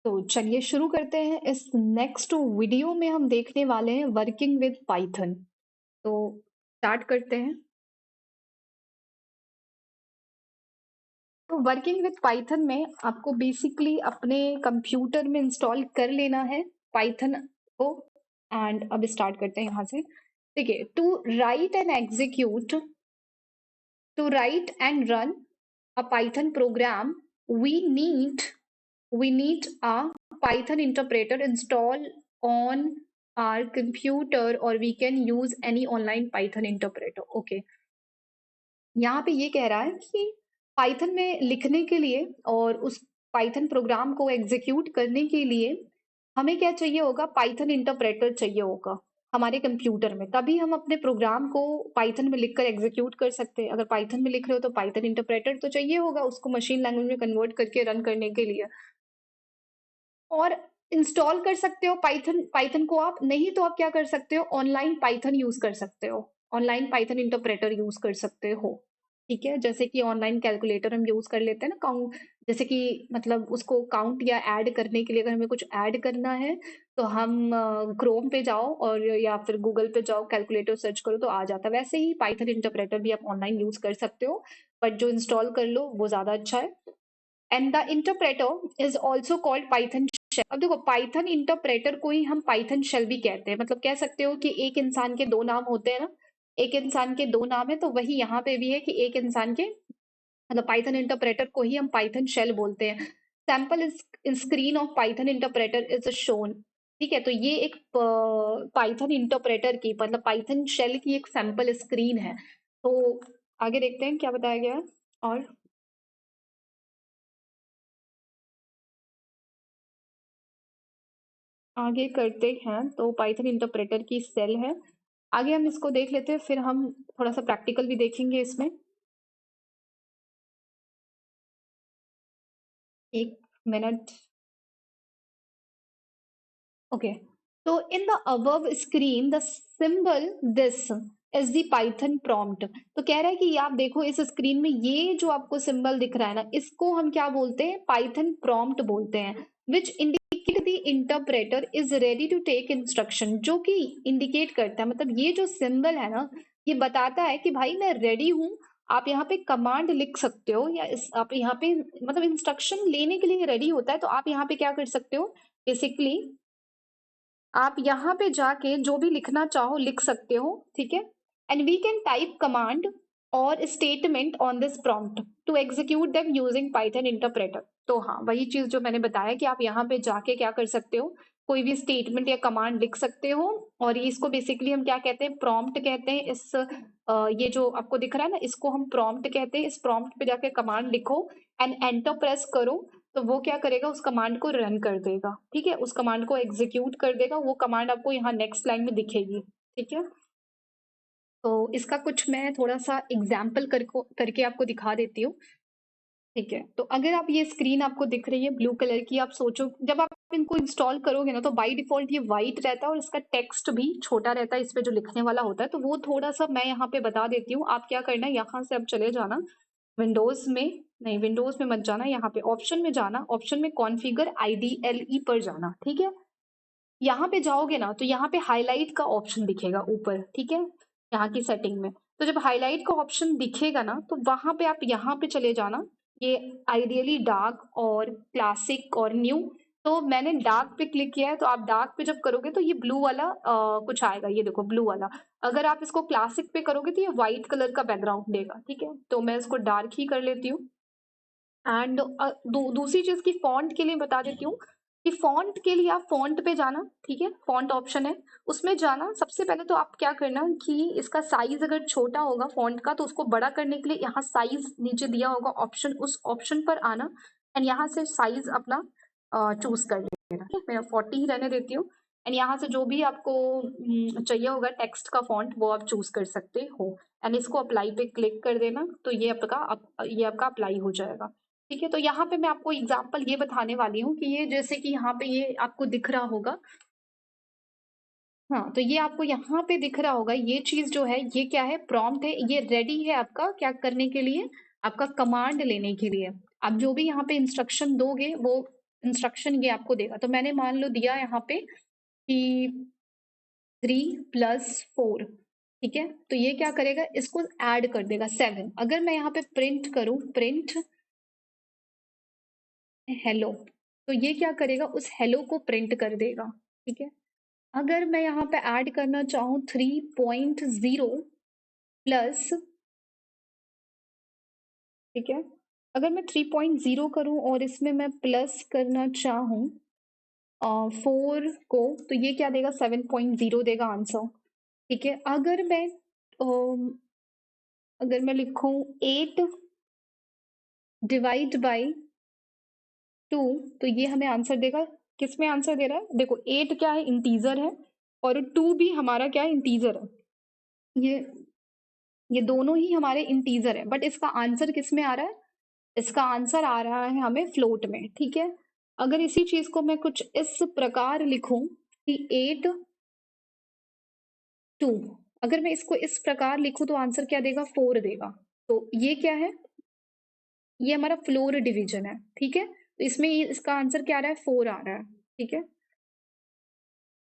तो चलिए शुरू करते हैं। इस नेक्स्ट वीडियो में हम देखने वाले हैं वर्किंग विद पाइथन। तो स्टार्ट करते हैं। तो वर्किंग विद पाइथन में आपको बेसिकली अपने कंप्यूटर में इंस्टॉल कर लेना है पाइथन को। एंड अब स्टार्ट करते हैं यहाँ से। देखिए, to write and run a Python program we need we need a Python interpreter installed on our computer or we can use any online Python interpreter. Okay. यहाँ पे ये कह रहा है कि पाइथन में लिखने के लिए और उस पाइथन प्रोग्राम को एग्जीक्यूट करने के लिए हमें क्या चाहिए होगा? पाइथन इंटरप्रेटर चाहिए होगा हमारे कंप्यूटर में, तभी हम अपने प्रोग्राम को पाइथन में लिखकर एग्जीक्यूट कर सकते हैं। अगर पाइथन में लिख रहे हो तो पाइथन इंटरप्रेटर तो चाहिए होगा उसको मशीन लैंग्वेज में कन्वर्ट करके रन करने के लिए। और इंस्टॉल कर सकते हो पाइथन को आप, नहीं तो आप क्या कर सकते हो? ऑनलाइन पाइथन यूज कर सकते हो, ऑनलाइन पाइथन इंटरप्रेटर यूज कर सकते हो। ठीक है, जैसे कि ऑनलाइन कैलकुलेटर हम यूज कर लेते हैं ना, काउंट, जैसे कि मतलब उसको काउंट या ऐड करने के लिए अगर हमें कुछ ऐड करना है तो हम क्रोम पे जाओ और या फिर गूगल पे जाओ, कैलकुलेटर सर्च करो तो आ जाता है। वैसे ही पाइथन इंटरप्रेटर भी आप ऑनलाइन यूज कर सकते हो, बट जो इंस्टॉल कर लो वो ज्यादा अच्छा है। And the interpreter is also called Python shell. अब देखो, पाइथन इंटरप्रेटर को ही हम पाइथन शेल भी कहते हैं। मतलब कह सकते हो कि एक इंसान के दो नाम होते हैं ना, एक इंसान के दो नाम है, तो वही यहाँ पे भी है कि एक इंसान के, मतलब पाइथन इंटरप्रेटर को ही हम पाइथन शेल बोलते हैं। Sample screen of Python interpreter is shown. ठीक है, तो ये एक पाइथन इंटरप्रेटर की, मतलब पाइथन शेल की एक सैंपल स्क्रीन है। तो आगे देखते हैं क्या बताया गया है। और आगे करते हैं, तो पाइथन इंटरप्रेटर की सेल है। आगे हम इसको देख लेते हैं, फिर हम थोड़ा सा प्रैक्टिकल भी देखेंगे इसमें। एक मिनट। ओके, तो in the above screen the symbol this is the Python prompt. तो कह रहा है कि आप देखो इस स्क्रीन में ये जो आपको सिंबल दिख रहा है ना, इसको हम क्या बोलते हैं? पाइथन प्रॉम्प्ट बोलते हैं। Which indicate the interpreter is ready to take instruction. जो कि इंडिकेट करता है, मतलब ये जो सिंबल है ना, ये बताता है कि भाई मैं रेडी हूँ। आप यहाँ पे कमांड लिख सकते हो, या आप यहाँ पे मतलब इंस्ट्रक्शन लेने के लिए रेडी होता है। तो आप यहाँ पे क्या कर सकते हो? बेसिकली आप यहाँ पे जाके जो भी लिखना चाहो लिख सकते हो। ठीक है, and we can type command और statement on this prompt to execute them using Python interpreter. तो हाँ, वही चीज जो मैंने बताया कि आप यहाँ पे जाके क्या कर सकते हो? कोई भी स्टेटमेंट या कमांड लिख सकते हो। और ये इसको बेसिकली हम क्या कहते हैं? प्रॉम्प्ट कहते हैं। ये जो आपको दिख रहा है ना, इसको हम प्रॉम्प्ट कहते हैं। इस प्रॉम्प्ट पे जाके कमांड लिखो एंड एंटर प्रेस करो, तो वो क्या करेगा? उस कमांड को रन कर देगा। ठीक है, उस कमांड को एग्जीक्यूट कर देगा। वो कमांड आपको यहाँ नेक्स्ट लाइन में दिखेगी। ठीक है, तो इसका कुछ मैं थोड़ा सा एग्जाम्पल करके आपको दिखा देती हूँ। ठीक है, तो अगर आप ये स्क्रीन आपको दिख रही है ब्लू कलर की, आप सोचो जब आप इनको इंस्टॉल करोगे ना, तो बाय डिफॉल्ट ये वाइट रहता है और इसका टेक्स्ट भी छोटा रहता है इस पे जो लिखने वाला होता है। तो वो थोड़ा सा मैं यहाँ पे बता देती हूँ। आप क्या करना है, यहाँ से अब चले जाना विंडोज में, नहीं विंडोज में मत जाना, यहाँ पे ऑप्शन में जाना, ऑप्शन में कॉन्फ़िगर IDLE पर जाना। ठीक है, यहाँ पे जाओगे ना तो यहाँ पे हाईलाइट का ऑप्शन दिखेगा ऊपर। ठीक है, यहाँ की सेटिंग में, तो जब हाईलाइट का ऑप्शन दिखेगा ना, तो वहां पे आप यहाँ पे चले जाना। ये आइडियली डार्क और क्लासिक और न्यू। तो मैंने डार्क पे क्लिक किया है, तो आप डार्क पे जब करोगे तो ये ब्लू वाला कुछ आएगा, ये देखो ब्लू वाला। अगर आप इसको क्लासिक पे करोगे तो ये व्हाइट कलर का बैकग्राउंड देगा। ठीक है, तो मैं इसको डार्क ही कर लेती हूँ। एंड दूसरी चीज की फॉन्ट के लिए बता देती हूँ कि फॉन्ट के लिए आप फॉन्ट पे जाना। ठीक है, फॉन्ट ऑप्शन है, उसमें जाना। सबसे पहले तो आप क्या करना कि इसका साइज अगर छोटा होगा फॉन्ट का, तो उसको बड़ा करने के लिए यहाँ साइज नीचे दिया होगा ऑप्शन, उस ऑप्शन पर आना एंड यहाँ से साइज अपना चूज कर लेना। ठीक है, मैं 40 ही रहने देती हूँ। एंड यहाँ से जो भी आपको चाहिए होगा टेक्स्ट का फॉन्ट, वो आप चूज कर सकते हो। एंड इसको अप्लाई पे क्लिक कर देना, तो ये आपका अप्लाई हो जाएगा। ठीक है, तो यहाँ पे मैं आपको एग्जांपल ये बताने वाली हूँ कि ये जैसे कि यहाँ पे ये आपको दिख रहा होगा। हाँ, तो ये आपको यहाँ पे दिख रहा होगा, ये चीज जो है ये क्या है? प्रॉम्प्ट है। ये रेडी है आपका क्या करने के लिए? आपका कमांड लेने के लिए। आप जो भी यहाँ पे इंस्ट्रक्शन दोगे वो इंस्ट्रक्शन ये आपको देगा। तो मैंने मान लो दिया यहाँ पे कि 3 + 4, ठीक है? तो ये क्या करेगा, इसको ऐड कर देगा 7। अगर मैं यहाँ पे प्रिंट करूँ, प्रिंट हेलो, तो ये क्या करेगा, उस हेलो को प्रिंट कर देगा, ठीक है? अगर मैं यहाँ पे ऐड करना चाहूँ 3.0 प्लस, ठीक है, अगर मैं 3.0 करूँ और इसमें मैं प्लस करना चाहूँ 4 को, तो ये क्या देगा, 7.0 देगा आंसर, ठीक है? अगर मैं लिखूँ 8 डिवाइड बाई 2, तो ये हमें आंसर देगा, किस में आंसर दे रहा है, देखो 8 क्या है, इंटीजर है, और 2 भी हमारा क्या है, इंटीजर है। ये दोनों ही हमारे इंटीजर है, बट इसका आंसर किस में आ रहा है, इसका आंसर आ रहा है हमें फ्लोट में, ठीक है? अगर इसी चीज को मैं कुछ इस प्रकार लिखूं कि 8 2, अगर मैं इसको इस प्रकार लिखूं तो आंसर क्या देगा, 4 देगा। तो ये क्या है, ये हमारा फ्लोर डिवीजन है, ठीक है? तो इसमें इसका आंसर क्या आ रहा है, 4 आ रहा है, ठीक है?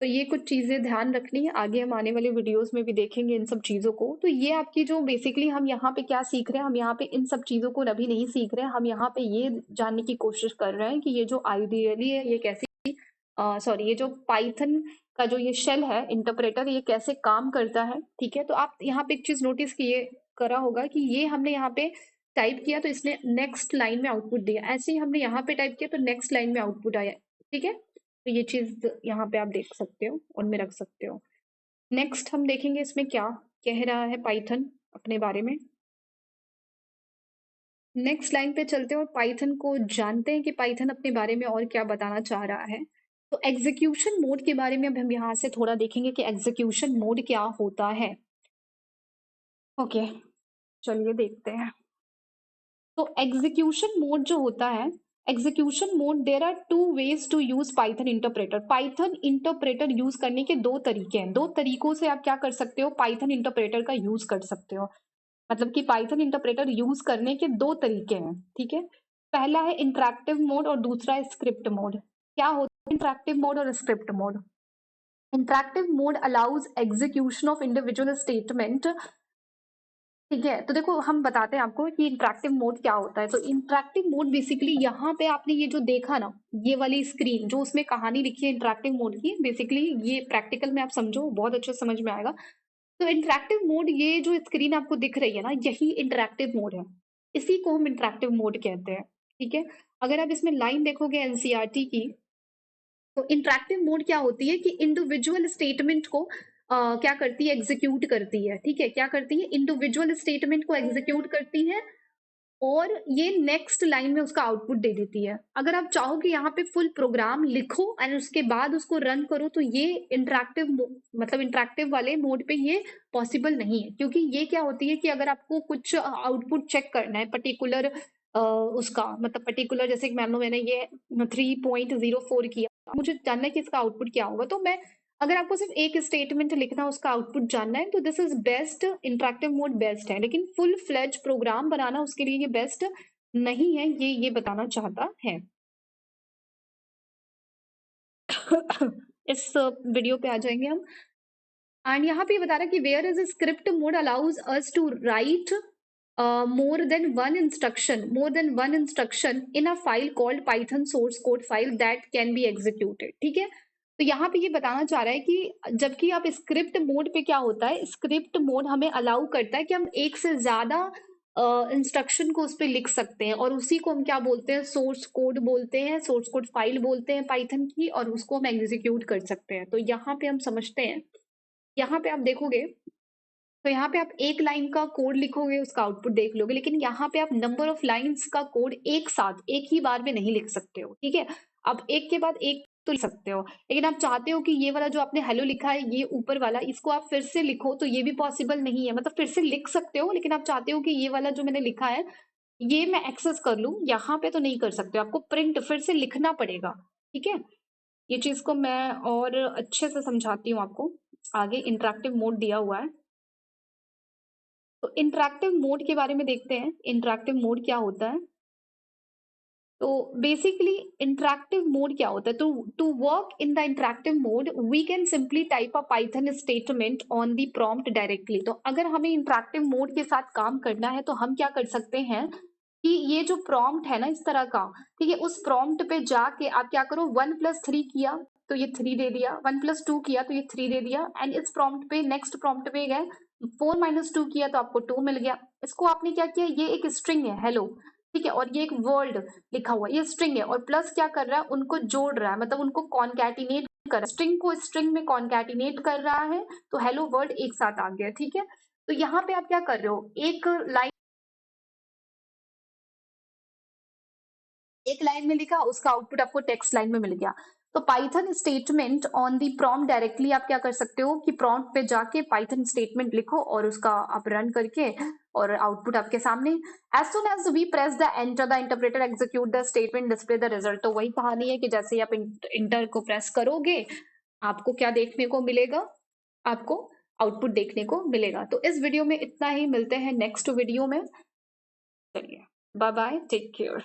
तो ये कुछ चीजें ध्यान रखनी है, आगे हम आने वाले वीडियोस में भी देखेंगे इन सब चीजों को। तो ये आपकी जो बेसिकली हम यहाँ पे क्या सीख रहे हैं, हम यहाँ पे इन सब चीजों को अभी नहीं सीख रहे हैं, हम यहाँ पे ये जानने की कोशिश कर रहे हैं कि ये जो आइडियली है ये कैसी, सॉरी, ये जो पाइथन का जो ये शेल है इंटरप्रेटर, ये कैसे काम करता है, ठीक है? तो आप यहाँ पे एक चीज नोटिस किए करा होगा कि ये हमने यहाँ पे टाइप किया तो इसने नेक्स्ट लाइन में आउटपुट दिया, ऐसे ही हमने यहाँ पे टाइप किया तो नेक्स्ट लाइन में आउटपुट आया, ठीक है? तो ये चीज यहाँ पे आप देख सकते हो, उनमें रख सकते हो। नेक्स्ट हम देखेंगे इसमें क्या कह रहा है पाइथन अपने बारे में। नेक्स्ट लाइन पे चलते हैं और पाइथन को जानते हैं कि पाइथन अपने बारे में और क्या बताना चाह रहा है। तो एग्जीक्यूशन मोड के बारे में अब हम यहाँ से थोड़ा देखेंगे कि एग्जीक्यूशन मोड क्या होता है। ओके, चलिए देखते हैं। तो एग्जीक्यूशन मोड जो होता है, execution mode, there are two ways to use Python interpreter. Python interpreter use करने के दो तरीके हैं, दो तरीकों से आप क्या कर सकते हो, पाइथन इंटरप्रेटर का यूज कर सकते हो। मतलब कि पाइथन इंटरप्रेटर यूज करने के दो तरीके हैं, ठीक है? पहला है इंटरैक्टिव मोड और दूसरा है स्क्रिप्ट मोड। क्या होता है इंटरैक्टिव मोड और script mode? Interactive mode allows execution of individual statement, ठीक है? तो देखो हम बताते हैं आपको कि इंटरैक्टिव मोड क्या होता है। तो इंटरैक्टिव मोड बेसिकली यहाँ पे आपने ये जो देखा ना, ये वाली स्क्रीन जो उसमें कहानी लिखी है इंटरैक्टिव मोड की, बेसिकली ये प्रैक्टिकल में आप समझो, बहुत अच्छे समझ में आएगा। तो इंटरैक्टिव मोड, ये जो स्क्रीन आपको दिख रही है ना, यही इंटरैक्टिव मोड है, इसी को हम इंटरैक्टिव मोड कहते हैं, ठीक है? अगर आप इसमें लाइन देखोगे एनसीईआरटी की, तो इंटरैक्टिव मोड क्या होती है कि इंडिविजुअल स्टेटमेंट को क्या करती है, एग्जीक्यूट करती है, ठीक है? क्या करती है, इंडिविजुअल स्टेटमेंट को एग्जीक्यूट करती है और ये नेक्स्ट लाइन में उसका आउटपुट दे देती है। अगर आप चाहो कि यहाँ पे फुल प्रोग्राम लिखो एंड उसके बाद उसको रन करो, तो ये इंटरैक्टिव, मतलब इंटरैक्टिव वाले मोड पे ये पॉसिबल नहीं है, क्योंकि ये क्या होती है कि अगर आपको कुछ आउटपुट चेक करना है पर्टिकुलर, उसका मतलब पर्टिकुलर, जैसे कि मान लो मैंने ये 3.04 किया, मुझे जानना है कि इसका आउटपुट क्या होगा, तो मैं, अगर आपको सिर्फ एक स्टेटमेंट लिखना, उसका आउटपुट जानना है, तो this is best, interactive mode best है। लेकिन फुल फ्लेज प्रोग्राम बनाना, उसके लिए ये बेस्ट नहीं है, ये बताना चाहता है। इस वीडियो पे आ जाएंगे हम। एंड यहाँ पे बता रहा है कि where is script mode allows us to write more than one instruction in a file called Python source code file that can be executed, ठीक है? तो यहाँ पे ये बताना चाह रहा है कि जबकि आप स्क्रिप्ट मोड पे क्या होता है, स्क्रिप्ट मोड हमें अलाउ करता है कि हम एक से ज्यादा इंस्ट्रक्शन को उस पर लिख सकते हैं, और उसी को हम क्या बोलते हैं, सोर्स कोड बोलते हैं, सोर्स कोड फाइल बोलते हैं पाइथन की, और उसको हम एग्जीक्यूट कर सकते हैं। तो यहाँ पे हम समझते हैं, यहाँ पे आप देखोगे, तो यहाँ पे आप एक लाइन का कोड लिखोगे, उसका आउटपुट देख लोगे, लेकिन यहाँ पे आप नंबर ऑफ लाइंस का कोड एक साथ एक ही बार में नहीं लिख सकते हो, ठीक है? आप एक के बाद एक तो लिख सकते हो, लेकिन आप चाहते हो कि ये वाला जो आपने हेलो लिखा है, ये ऊपर वाला, इसको आप फिर से लिखो, तो ये भी पॉसिबल नहीं है। मतलब फिर से लिख सकते हो, लेकिन आप चाहते हो कि ये वाला जो मैंने लिखा है, ये मैं एक्सेस कर लूं, यहाँ पे तो नहीं कर सकते, आपको प्रिंट फिर से लिखना पड़ेगा, ठीक है? ये चीज को मैं और अच्छे से समझाती हूँ आपको। आगे इंटरेक्टिव मोड दिया हुआ है, तो इंटरैक्टिव मोड के बारे में देखते हैं, इंटरैक्टिव मोड क्या होता है। तो बेसिकली इंटरैक्टिव मोड क्या होता है? To work in the interactive mode we can simply type a Python statement on the prompt directly. तो अगर हमें इंटरैक्टिव मोड के साथ काम करना है तो हम क्या कर सकते हैं कि ये जो प्रॉम्प्ट है ना इस तरह का, ठीक है, उस प्रॉम्प्ट पे जाके आप क्या करो, 1+3 किया तो ये 3 दे दिया, 1+2 किया तो ये 3 दे दिया, एंड इस प्रॉम्प्ट पे नेक्स्ट प्रॉम्प्ट पे गए 4-2 किया तो आपको 2 मिल गया। इसको आपने क्या किया, ये एक स्ट्रिंग है हेलो, ठीक है, और ये एक वर्ल्ड लिखा हुआ है, ये स्ट्रिंग है, और प्लस क्या कर रहा है, उनको जोड़ रहा है, मतलब उनको कॉन्कैटिनेट कर रहा है, स्ट्रिंग को स्ट्रिंग में कॉन्कैटिनेट कर रहा है, तो हेलो वर्ल्ड एक साथ आ गया, ठीक है। तो यहाँ पे आप क्या कर रहे हो, एक लाइन में लिखा, उसका आउटपुट आपको टेक्स्ट लाइन में मिल गया। तो Python statement on the prompt directly आप क्या कर सकते हो कि प्रॉम्प्ट पे जाके पाइथन स्टेटमेंट लिखो और उसका आप रन करके और आउटपुट आपके सामने। As soon as we press the interpreter execute the statement display the result. तो वही कहानी है कि जैसे ही आप इंटर को प्रेस करोगे आपको क्या देखने को मिलेगा, आपको आउटपुट देखने को मिलेगा। तो इस वीडियो में इतना ही, मिलते हैं नेक्स्ट वीडियो में। चलिए, बाय बाय, टेक केयर।